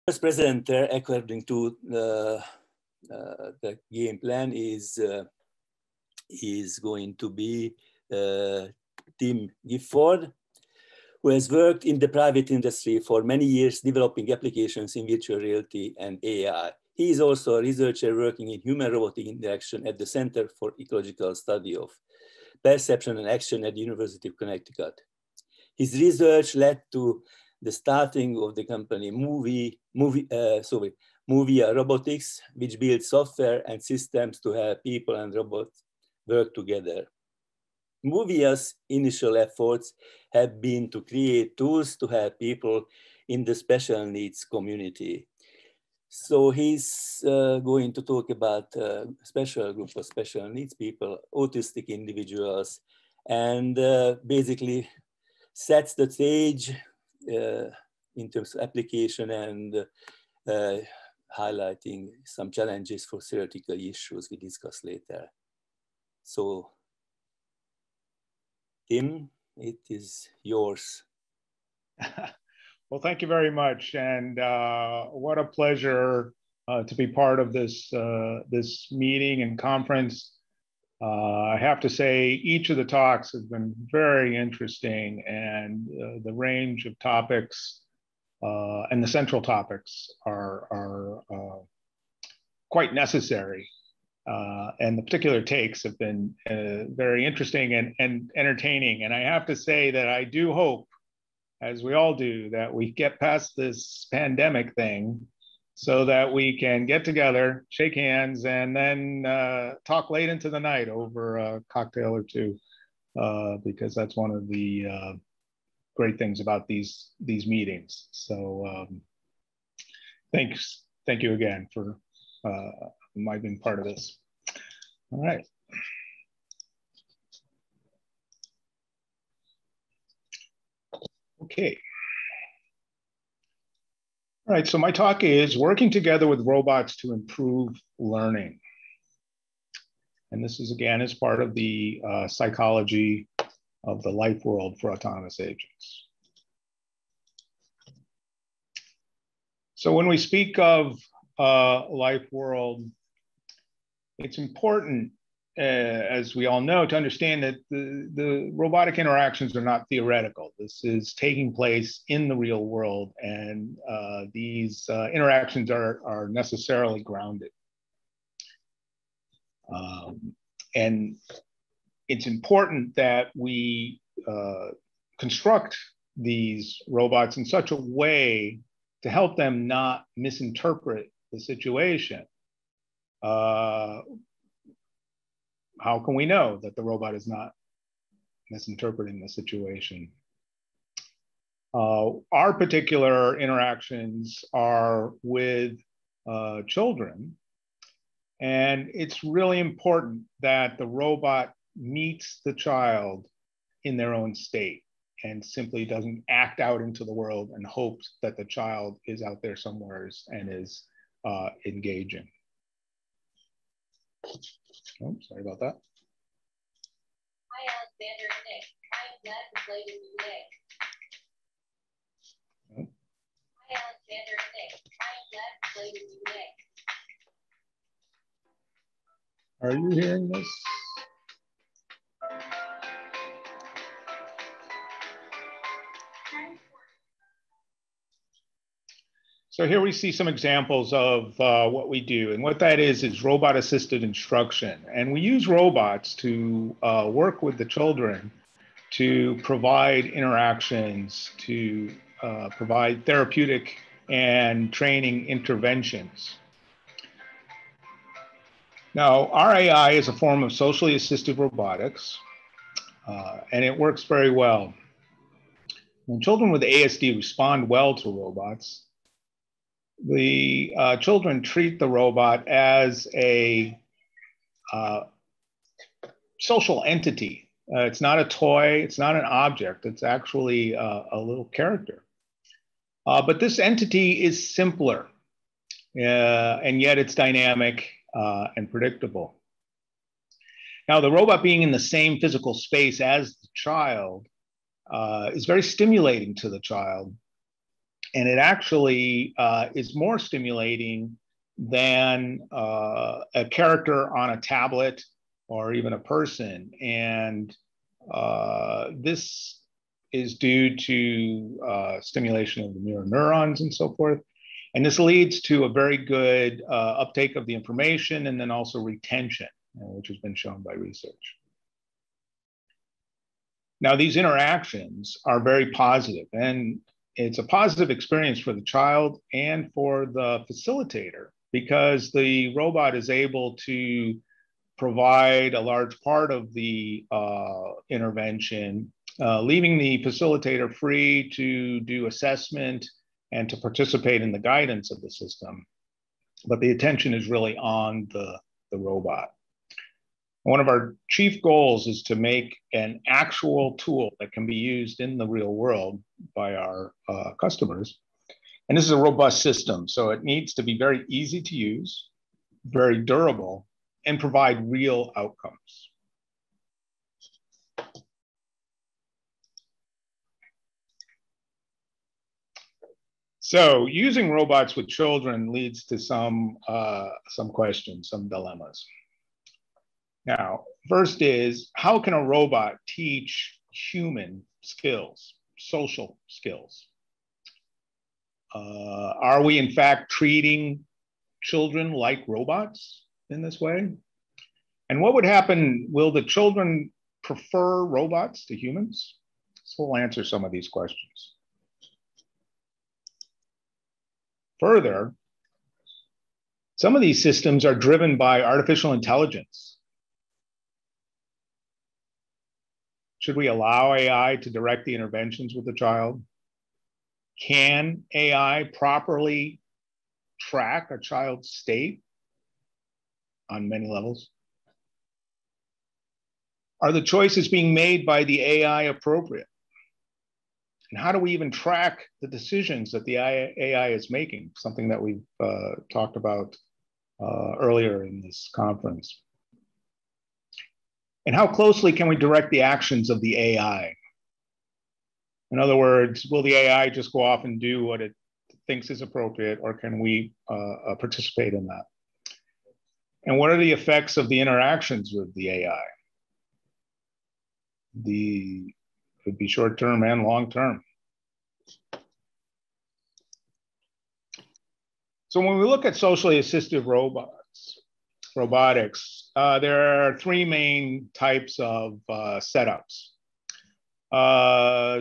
First presenter, according to the game plan, is going to be Tim Gifford, who has worked in the private industry for many years developing applications in virtual reality and AI. He is also a researcher working in human-robotic interaction at the Center for Ecological Study of Perception and Action at the University of Connecticut. His research led to the starting of the company Movia Robotics, which builds software and systems to help people and robots work together. Movia's initial efforts have been to create tools to help people in the special needs community. So he's going to talk about a special group of special needs people, autistic individuals, and basically sets the stage in terms of application and highlighting some challenges for theoretical issues we discuss later. So, Tim, it is yours. Well, thank you very much, and what a pleasure to be part of this this meeting and conference. I have to say, each of the talks has been very interesting, and the range of topics and the central topics are quite necessary. And the particular takes have been very interesting and entertaining. And I have to say that I do hope, as we all do, that we get past this pandemic thing so that we can get together, shake hands, and then talk late into the night over a cocktail or two, because that's one of the great things about these meetings. So thank you again for my being part of this. All right. Okay. All right, so my talk is working together with robots to improve learning. And this is, again, as part of the psychology of the life world for autonomous agents. So when we speak of life world, it's important, as we all know, to understand that the robotic interactions are not theoretical. This is taking place in the real world, and these interactions are necessarily grounded. And it's important that we construct these robots in such a way to help them not misinterpret the situation. How can we know that the robot is not misinterpreting the situation? Our particular interactions are with children, and it's really important that the robot meets the child in their own state and simply doesn't act out into the world and hopes that the child is out there somewhere and is engaging. Oh, sorry about that. Hi, Alexander and Nick. I am glad to play with you today. Oh. Hi, Alexander and Nick. I am glad to play with you today. Are you hearing this? So here we see some examples of what we do. And what that is robot-assisted instruction. And we use robots to work with the children to provide interactions, to provide therapeutic and training interventions. Now, RAI is a form of socially assisted robotics, and it works very well. When children with ASD respond well to robots, the children treat the robot as a social entity. It's not a toy, it's not an object, it's actually a little character. But this entity is simpler, and yet it's dynamic and predictable. Now, the robot being in the same physical space as the child is very stimulating to the child. And it actually is more stimulating than a character on a tablet or even a person. And this is due to stimulation of the mirror neurons and so forth. And this leads to a very good uptake of the information and then also retention, which has been shown by research. Now, these interactions are very positive, and it's a positive experience for the child and for the facilitator because the robot is able to provide a large part of the intervention, leaving the facilitator free to do assessment and to participate in the guidance of the system. But the attention is really on the robot. One of our chief goals is to make an actual tool that can be used in the real world by our customers. And this is a robust system, so it needs to be very easy to use, very durable, and provide real outcomes. So using robots with children leads to some questions, some dilemmas. Now, first is, how can a robot teach human skills, social skills? Are we in fact treating children like robots in this way? And what would happen, will the children prefer robots to humans? So we'll answer some of these questions. Further, some of these systems are driven by artificial intelligence. Should we allow AI to direct the interventions with the child? Can AI properly track a child's state on many levels? Are the choices being made by the AI appropriate? And how do we even track the decisions that the AI is making? Something that we've talked about earlier in this conference. And how closely can we direct the actions of the AI? In other words, will the AI just go off and do what it thinks is appropriate, or can we participate in that? And what are the effects of the interactions with the AI? Could be short-term and long-term. So when we look at socially assistive robotics, there are three main types of setups.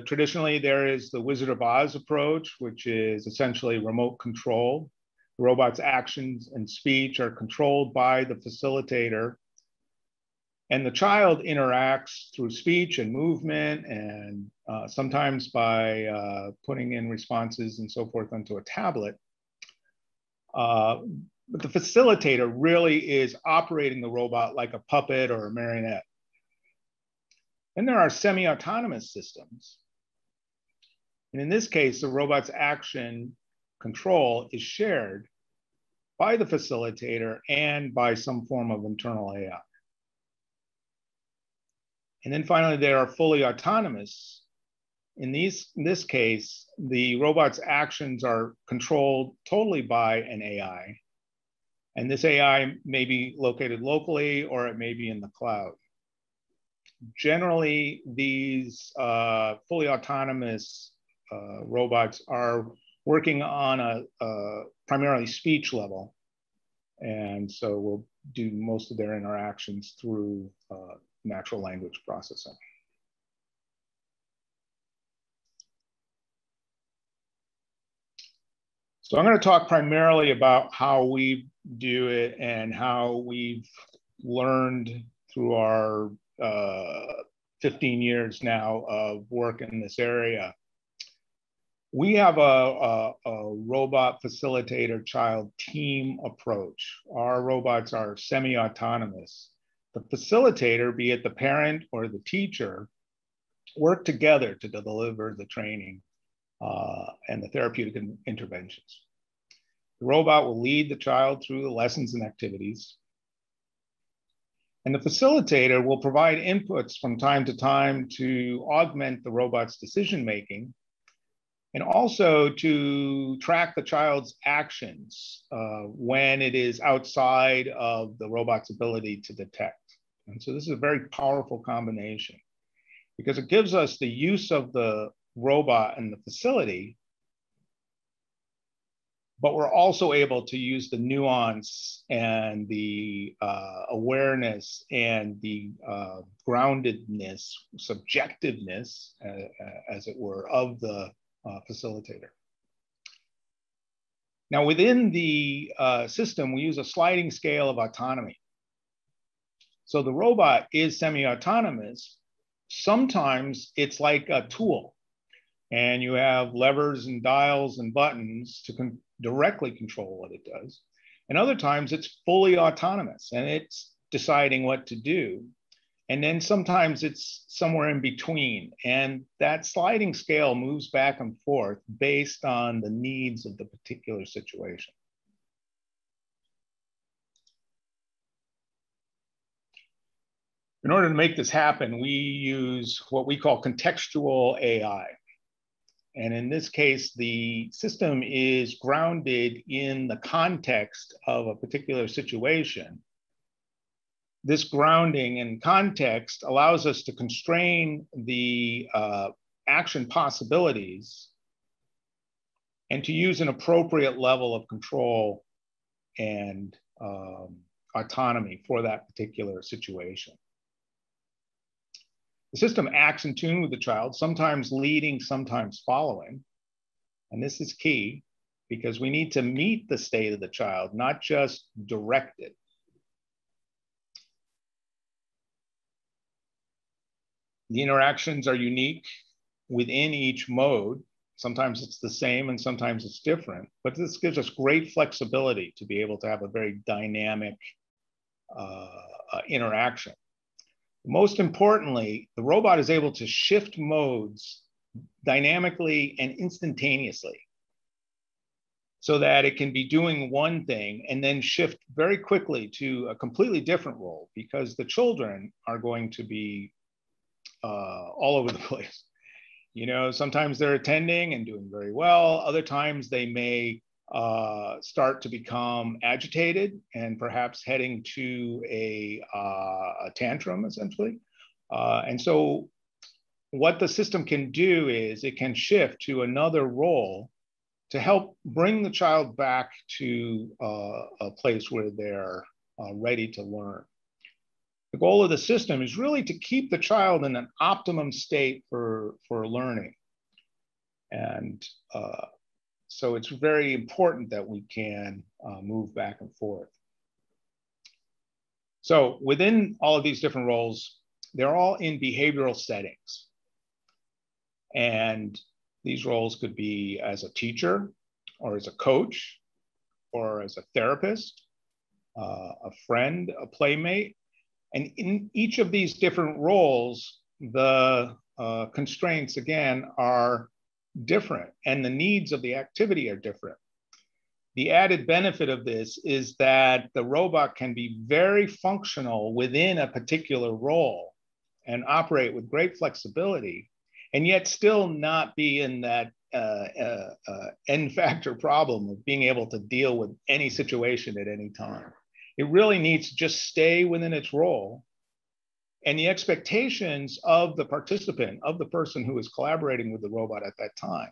Traditionally, there is the Wizard of Oz approach, which is essentially remote control. The robot's actions and speech are controlled by the facilitator. And the child interacts through speech and movement, and sometimes by putting in responses and so forth onto a tablet. But the facilitator really is operating the robot like a puppet or a marionette. Then there are semi-autonomous systems. And in this case, the robot's action control is shared by the facilitator and by some form of internal AI. And then finally, there are fully autonomous. In this case, the robot's actions are controlled totally by an AI. And this AI may be located locally or it may be in the cloud. Generally, these fully autonomous robots are working on a primarily speech level. And so we'll do most of their interactions through natural language processing. So I'm going to talk primarily about how we do it and how we've learned through our 15 years now of work in this area. We have a robot facilitator child team approach. Our robots are semi-autonomous. The facilitator, be it the parent or the teacher, work together to deliver the training and the therapeutic interventions. The robot will lead the child through the lessons and activities. And the facilitator will provide inputs from time to time to augment the robot's decision-making and also to track the child's actions when it is outside of the robot's ability to detect. And so this is a very powerful combination because it gives us the use of the robot and the facility, but we're also able to use the nuance and the awareness and the groundedness, subjectiveness, as it were, of the facilitator. Now, within the system, we use a sliding scale of autonomy. So the robot is semi-autonomous. Sometimes it's like a tool, and you have levers and dials and buttons to directly control what it does. And other times it's fully autonomous and it's deciding what to do. And then sometimes it's somewhere in between. And that sliding scale moves back and forth based on the needs of the particular situation. In order to make this happen, we use what we call contextual AI. And in this case, the system is grounded in the context of a particular situation. This grounding in context allows us to constrain the action possibilities and to use an appropriate level of control and autonomy for that particular situation. The system acts in tune with the child, sometimes leading, sometimes following. And this is key because we need to meet the state of the child, not just direct it. The interactions are unique within each mode. Sometimes it's the same and sometimes it's different, but this gives us great flexibility to be able to have a very dynamic interaction. Most importantly, the robot is able to shift modes dynamically and instantaneously so that it can be doing one thing and then shift very quickly to a completely different role because the children are going to be all over the place. You know, sometimes they're attending and doing very well. Other times they may start to become agitated and perhaps heading to a tantrum, essentially. And so what the system can do is it can shift to another role to help bring the child back to a place where they're ready to learn. The goal of the system is really to keep the child in an optimum state for learning. And so it's very important that we can move back and forth. So within all of these different roles, they're all in behavioral settings. And these roles could be as a teacher, or as a coach, or as a therapist, a friend, a playmate. And in each of these different roles, the constraints, again, are different, and the needs of the activity are different. The added benefit of this is that the robot can be very functional within a particular role and operate with great flexibility, and yet still not be in that end factor problem of being able to deal with any situation at any time. It really needs to just stay within its role. And the expectations of the participant, of the person who is collaborating with the robot at that time,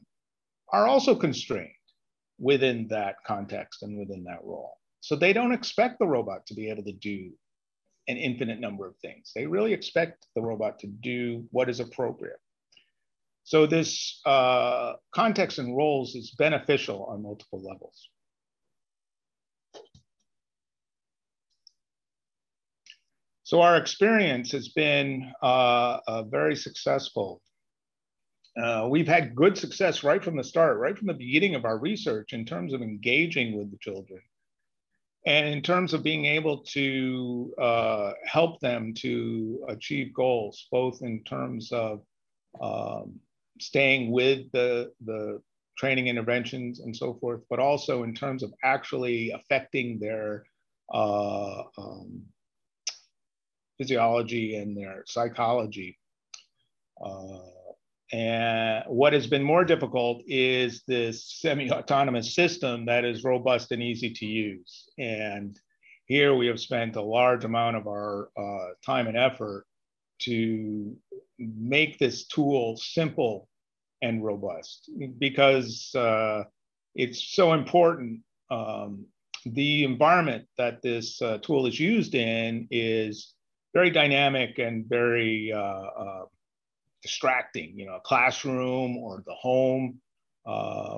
are also constrained within that context and within that role. So they don't expect the robot to be able to do an infinite number of things. They really expect the robot to do what is appropriate. So this context and roles is beneficial on multiple levels. So our experience has been very successful. We've had good success right from the start, right from the beginning of our research in terms of engaging with the children and in terms of being able to help them to achieve goals, both in terms of staying with the training interventions and so forth, but also in terms of actually affecting their physiology and their psychology And what has been more difficult is this semi-autonomous system that is robust and easy to use. And here we have spent a large amount of our time and effort to make this tool simple and robust, because it's so important. The environment that this tool is used in is very dynamic and very distracting, you know, a classroom or the home.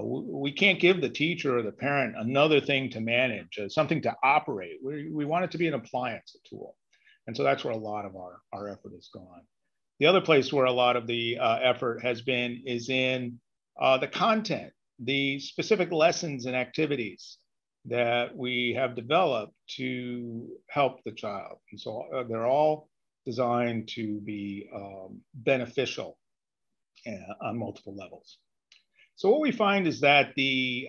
We can't give the teacher or the parent another thing to manage, something to operate. We want it to be an appliance, a tool. And so that's where a lot of our effort has gone. The other place where a lot of the effort has been is in the content, the specific lessons and activities that we have developed to help the child. And so they're all designed to be beneficial on multiple levels. So what we find is that the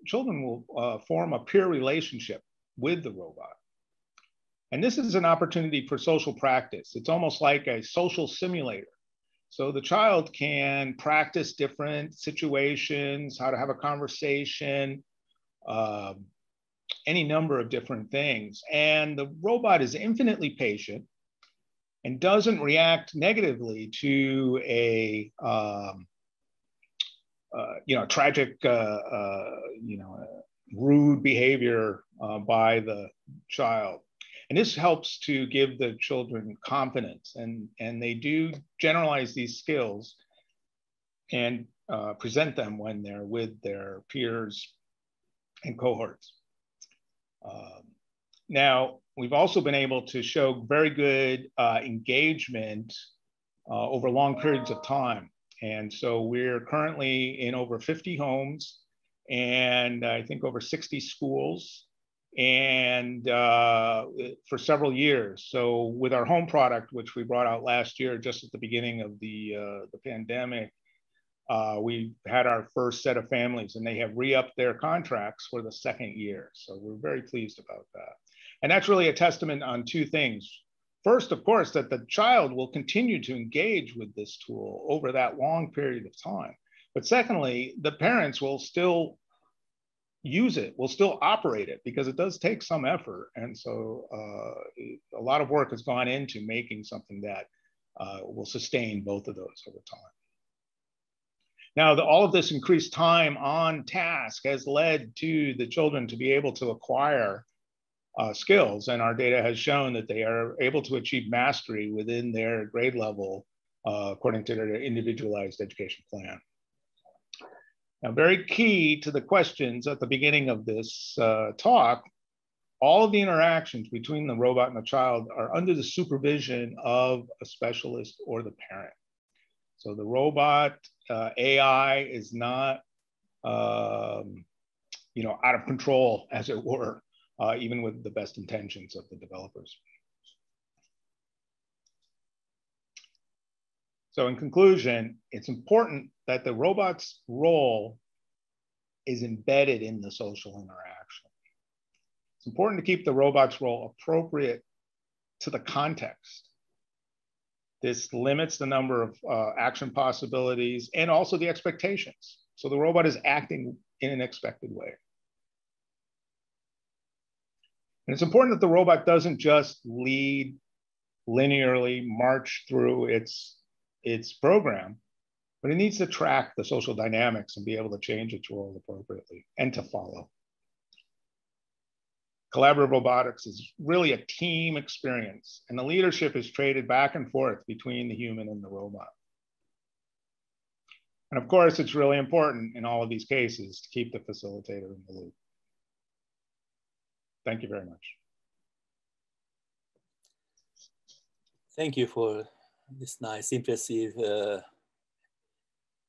children will form a peer relationship with the robot. And this is an opportunity for social practice. It's almost like a social simulator. So the child can practice different situations, how to have a conversation, any number of different things. And the robot is infinitely patient and doesn't react negatively to a tragic, rude behavior by the child. And this helps to give the children confidence, and they do generalize these skills and present them when they're with their peers and cohorts. Now, we've also been able to show very good engagement over long periods of time. And so we're currently in over 50 homes and I think over 60 schools, and for several years. So with our home product, which we brought out last year, just at the beginning of the pandemic, we had our first set of families and they have re-upped their contracts for the second year. So we're very pleased about that. And that's really a testament on two things. First, of course, that the child will continue to engage with this tool over that long period of time. But secondly, the parents will still use it, will still operate it, because it does take some effort. And so a lot of work has gone into making something that will sustain both of those over time. Now, all of this increased time on task has led to the children to be able to acquire skills, and our data has shown that they are able to achieve mastery within their grade level according to their individualized education plan. Now, very key to the questions at the beginning of this talk, all of the interactions between the robot and the child are under the supervision of a specialist or the parent. So the robot AI is not, out of control, as it were. Even with the best intentions of the developers. So in conclusion, it's important that the robot's role is embedded in the social interaction. It's important to keep the robot's role appropriate to the context. This limits the number of action possibilities and also the expectations. So the robot is acting in an expected way. And it's important that the robot doesn't just lead linearly, march through its program, but it needs to track the social dynamics and be able to change its role appropriately and to follow. Collaborative robotics is really a team experience, and the leadership is traded back and forth between the human and the robot. And of course, it's really important in all of these cases to keep the facilitator in the loop. Thank you very much. Thank you for this nice, impressive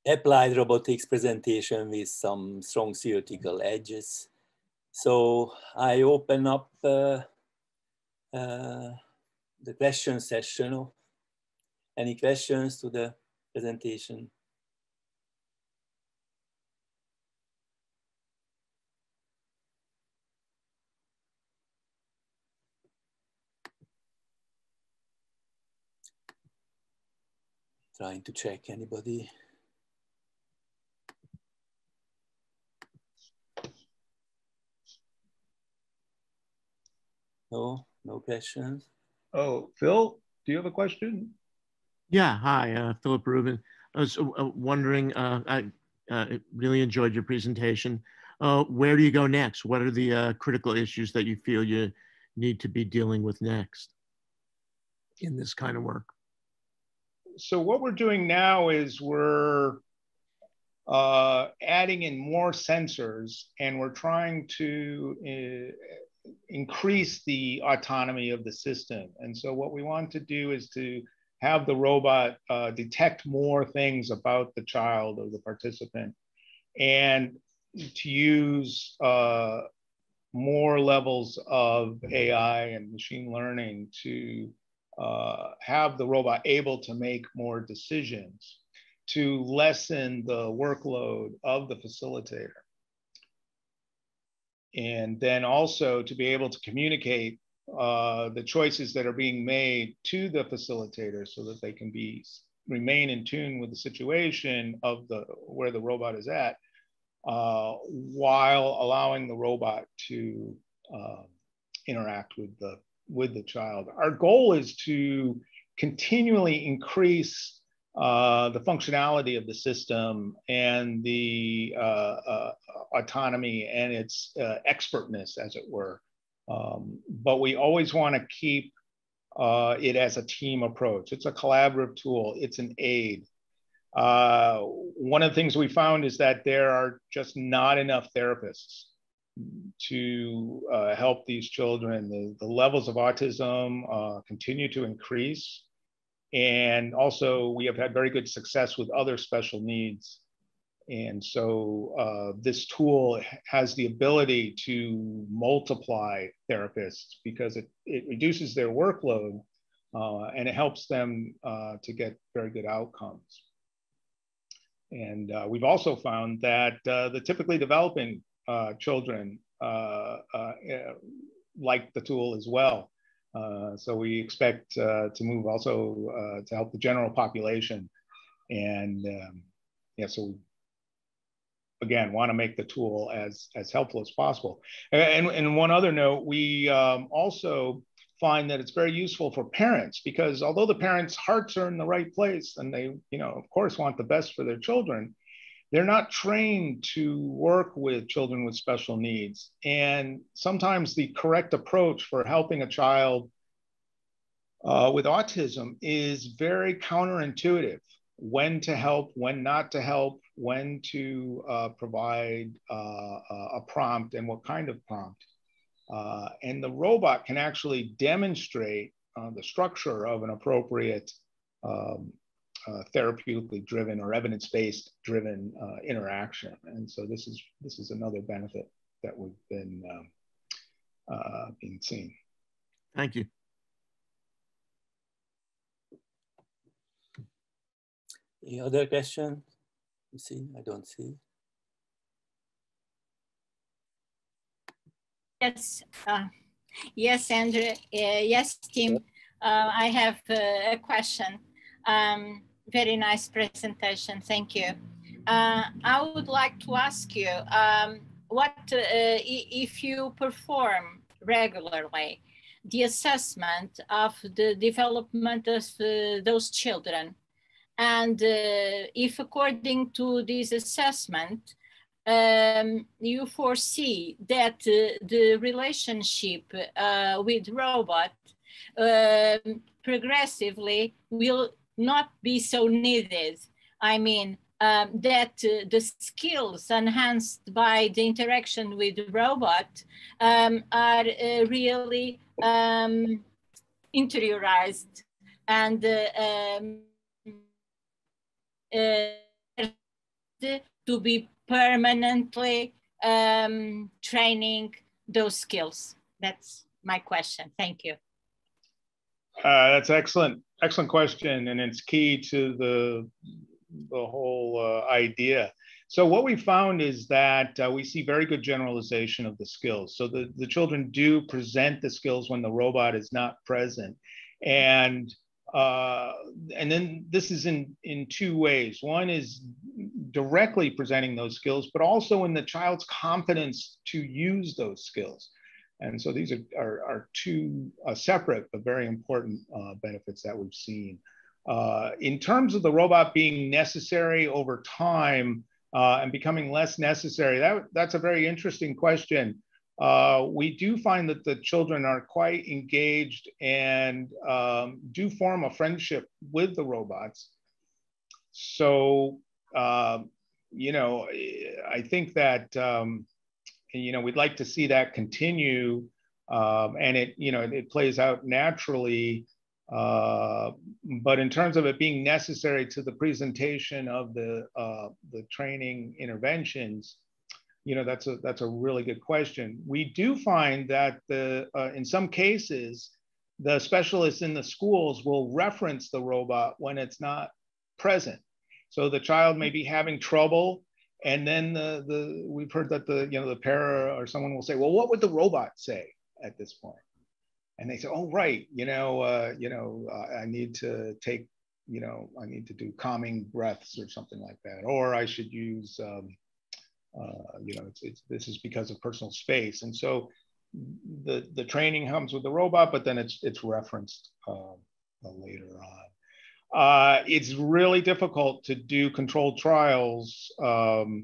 applied robotics presentation with some strong theoretical edges. So I open up the question session. Any questions to the presentation? Trying to check anybody. No, no questions. Oh, Phil, do you have a question? Yeah, hi, Philip Rubin. I was wondering, I really enjoyed your presentation. Where do you go next? What are the critical issues that you feel you need to be dealing with next in this kind of work? So what we're doing now is we're adding in more sensors, and we're trying to increase the autonomy of the system. And so what we want to do is to have the robot detect more things about the child or the participant, and to use more levels of AI and machine learning to have the robot able to make more decisions, to lessen the workload of the facilitator. And then also to be able to communicate the choices that are being made to the facilitator so that they can remain in tune with the situation of where the robot is at, while allowing the robot to interact with the child. Our goal is to continually increase the functionality of the system and the autonomy and its expertness, as it were. But we always want to keep it as a team approach. It's a collaborative tool. It's an aid. One of the things we found is that there are just not enough therapists to help these children. The levels of autism continue to increase. And also we have had very good success with other special needs. And so this tool has the ability to multiply therapists because it reduces their workload and it helps them to get very good outcomes. And we've also found that the typically developing children like the tool as well. So we expect to move also to help the general population. And yeah, so we, again, want to make the tool as helpful as possible. And one other note, we also find that it's very useful for parents, because although the parents' hearts are in the right place and they, of course, want the best for their children, they're not trained to work with children with special needs. And sometimes the correct approach for helping a child with autism is very counterintuitive. When to help, when not to help, when to provide a prompt and what kind of prompt. And the robot can actually demonstrate the structure of an appropriate therapeutically driven or evidence-based driven interaction. And so this is another benefit that we've been seeing. Thank you. Any other question? You see, I don't see. Yes, yes, Andrew. Yes, Tim. I have a question. Very nice presentation. Thank you. I would like to ask you, what if you perform regularly the assessment of the development of those children, and if according to this assessment, you foresee that the relationship with robot progressively will not be so needed. I mean, that the skills enhanced by the interaction with the robot are really interiorized and to be permanently training those skills. That's my question. Thank you. That's excellent question, and it's key to the whole idea. So what we found is that we see very good generalization of the skills. So the children do present the skills when the robot is not present. And and then this is in two ways. One is directly presenting those skills, but also in the child's confidence to use those skills. And so these are two separate but very important benefits that we've seen. In terms of the robot being necessary over time and becoming less necessary, that's a very interesting question. We do find that the children are quite engaged and do form a friendship with the robots. So, you know, I think that, you know, we'd like to see that continue, and it, you know, it plays out naturally. But in terms of it being necessary to the presentation of the training interventions, you know, that's a really good question. We do find that in some cases, the specialists in the schools will reference the robot when it's not present. So the child may be having trouble, and then we've heard that the para or someone will say, well, what would the robot say at this point? And they say, oh, right, I need to take, I need to do calming breaths or something like that, or I should use, this is because of personal space. And so the training comes with the robot, but then it's referenced later on. It's really difficult to do controlled trials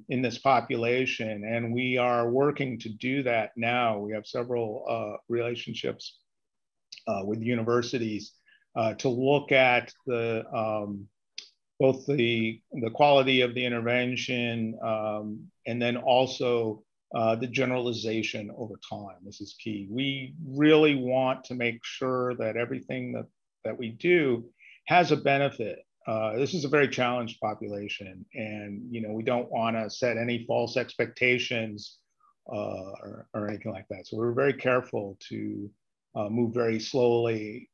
in this population, and we are working to do that now. We have several relationships with universities to look at both the quality of the intervention and then also the generalization over time. This is key. We really want to make sure that everything that we do has a benefit. This is a very challenged population, and we don't want to set any false expectations or anything like that. So we're very careful to move very slowly,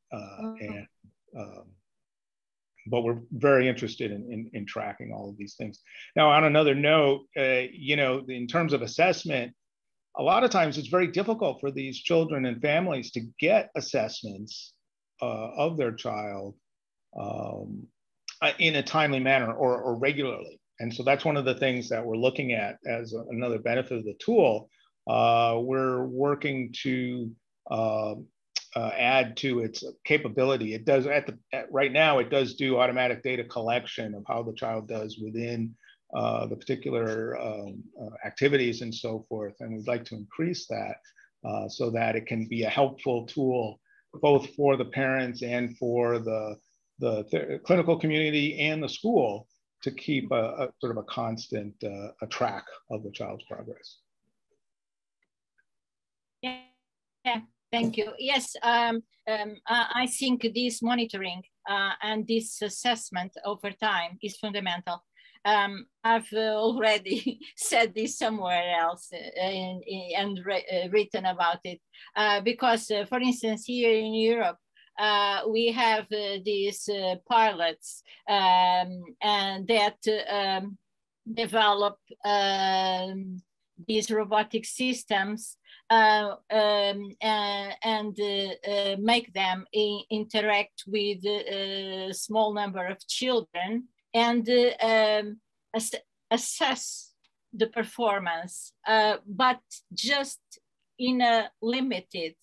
but we're very interested in tracking all of these things. Now, on another note, in terms of assessment, a lot of times it's very difficult for these children and families to get assessments of their child in a timely manner or regularly. And so that's one of the things that we're looking at as another benefit of the tool. We're working to add to its capability. It does right now, it does do automatic data collection of how the child does within the particular activities and so forth. And we'd like to increase that so that it can be a helpful tool both for the parents and for the clinical community and the school to keep a sort of a constant a track of the child's progress. Yeah, thank you. Yes, I think this monitoring and this assessment over time is fundamental. I've already said this somewhere else and written about it because, for instance, here in Europe, we have these pilots and that develop these robotic systems and make them interact with a small number of children and assess the performance, but just in a limited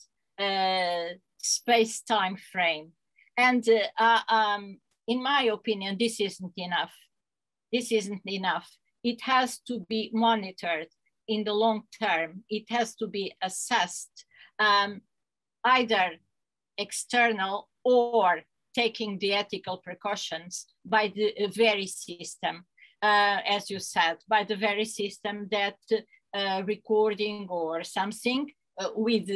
space-time frame. And in my opinion, this isn't enough. This isn't enough. It has to be monitored in the long term. It has to be assessed, either external or taking the ethical precautions by the very system, as you said, by the very system that recording or something with,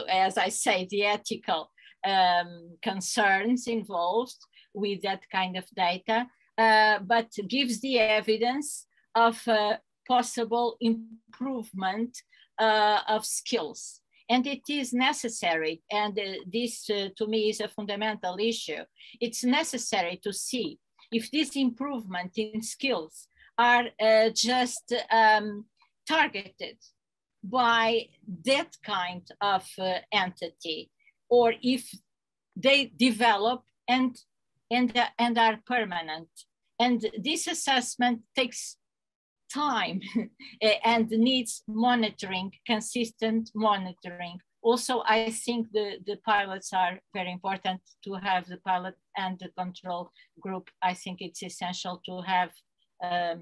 as I say, the ethical concerns involved with that kind of data, but gives the evidence of possible improvement of skills. And it is necessary, and this to me is a fundamental issue. It's necessary to see if this improvement in skills are just targeted by that kind of entity, or if they develop and are permanent. And this assessment takes time and needs monitoring, consistent monitoring. Also, I think the pilots are very important to have the pilot and the control group. I think it's essential to have a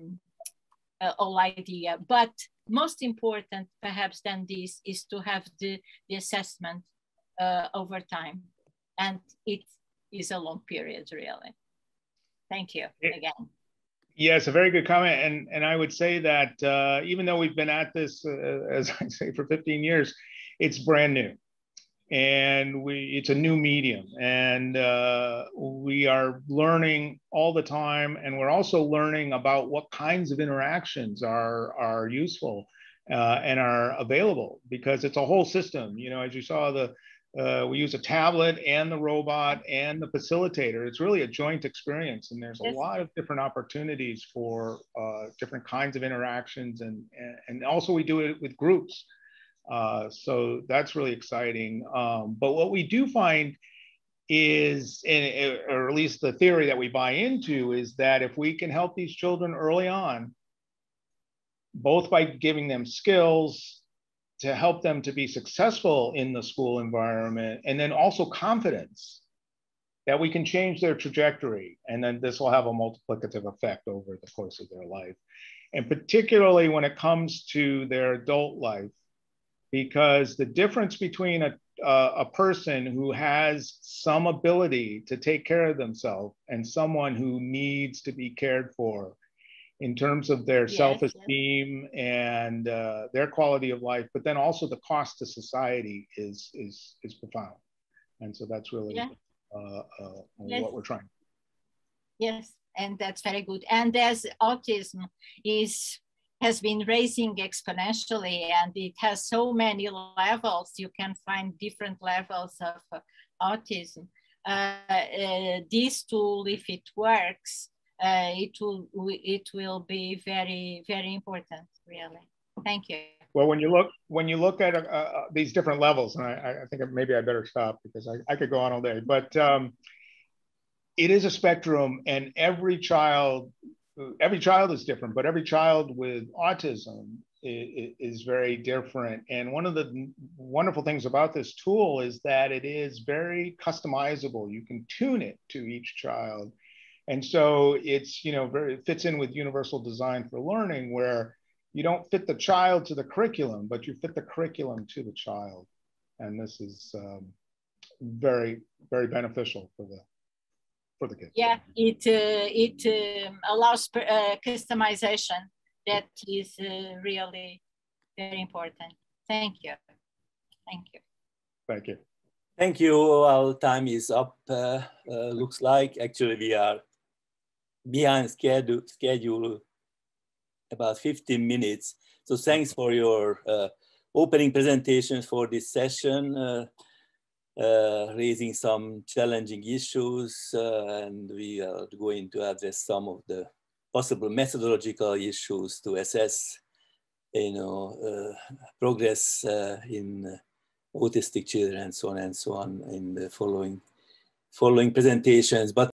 whole idea. But most important, perhaps, than this is to have the assessment over time. And it is a long period, really. Thank you again. Yes, a very good comment. And I would say that even though we've been at this, as I say, for 15 years, it's brand new. And it's a new medium. And we are learning all the time. And we're also learning about what kinds of interactions are useful and are available, because it's a whole system. You know, as you saw, we use a tablet and the robot and the facilitator. It's really a joint experience, and there's a lot of different opportunities for different kinds of interactions, and also we do it with groups. So that's really exciting. But what we do find is, or at least the theory that we buy into, is that if we can help these children early on, both by giving them skills to help them to be successful in the school environment, and then also confidence that we can change their trajectory. And then this will have a multiplicative effect over the course of their life. And particularly when it comes to their adult life, because the difference between a person who has some ability to take care of themselves and someone who needs to be cared for in terms of their self-esteem and their quality of life, but then also the cost to society is profound. And so that's really what we're trying. Yes, and that's very good. And as autism has been raising exponentially, and it has so many levels, you can find different levels of autism. This tool, if it works, it will be very, very important, really. Thank you. Well, when you look at these different levels, and I think maybe I better stop because I could go on all day, but it is a spectrum, and every child is different, but every child with autism is very different. And one of the wonderful things about this tool is that it is very customizable. You can tune it to each child. And so it's, it fits in with universal design for learning, where you don't fit the child to the curriculum, but you fit the curriculum to the child. And this is very, very beneficial for the kids. Yeah, it allows customization. That is really very important. Thank you. Thank you. Thank you. Thank you. Our time is up, looks like. Actually, we are behind schedule about 15 minutes. So thanks for your opening presentations for this session, raising some challenging issues, and we are going to address some of the possible methodological issues to assess, progress in autistic children and so on in the following presentations. But